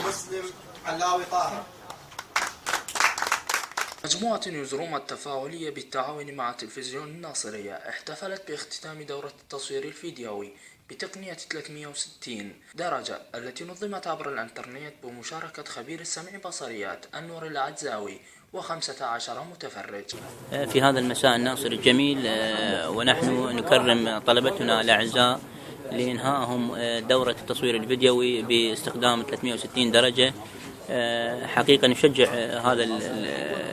مسلم علاوي طاهر. مجموعة نيوزروم التفاعلية بالتعاون مع تلفزيون الناصرية احتفلت باختتام دورة التصوير الفيديوي بتقنية 360 درجة التي نظمت عبر الانترنت بمشاركة خبير السمع بصريات أنور العجزاوي و15 متفرج. في هذا المساء الناصر الجميل ونحن نكرم طلبتنا الأعزاء لإنهائهم دورة التصوير الفيديوي باستخدام 360 درجة. حقيقة نشجع هذا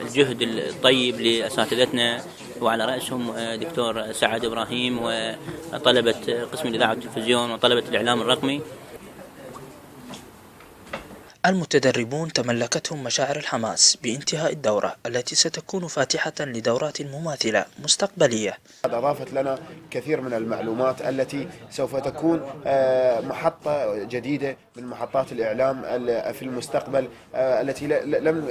الجهد الطيب لأساتذتنا وعلى رأسهم دكتور سعد إبراهيم وطلبة قسم الإذاعة والتلفزيون وطلبة الإعلام الرقمي. المتدربون تملكتهم مشاعر الحماس بانتهاء الدورة التي ستكون فاتحة لدورات مماثلة مستقبلية. أضافت لنا كثير من المعلومات التي سوف تكون محطة جديدة من محطات الإعلام في المستقبل التي لم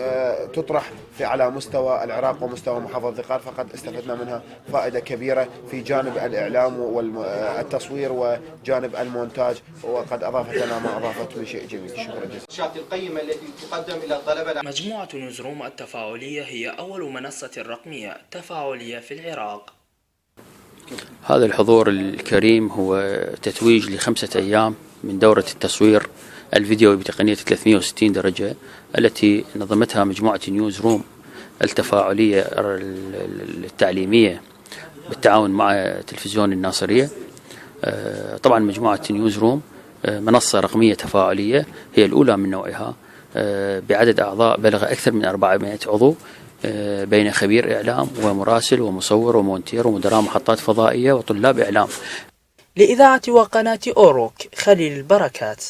تطرح على مستوى العراق ومستوى محافظة ذقار، فقد استفدنا منها فائدة كبيرة في جانب الإعلام والتصوير وجانب المونتاج، وقد أضافت لنا ما أضافت من شيء جميل. شكرا جزيلا. القيمة التي تقدم إلى الطلبة. مجموعة نيوزروم التفاعلية هي أول منصة رقمية تفاعلية في العراق. هذا الحضور الكريم هو تتويج ل5 أيام من دورة التصوير الفيديوي بتقنية 360 درجة التي نظمتها مجموعة نيوزروم التفاعلية التعليمية بالتعاون مع تلفزيون الناصرية. طبعا مجموعة نيوزروم منصة رقمية تفاعلية هي الأولى من نوعها بعدد أعضاء بلغ أكثر من 400 عضو بين خبير إعلام ومراسل ومصور ومونتير ومدراء محطات فضائية وطلاب إعلام. لإذاعة وقناة أوروك، خليل البركات.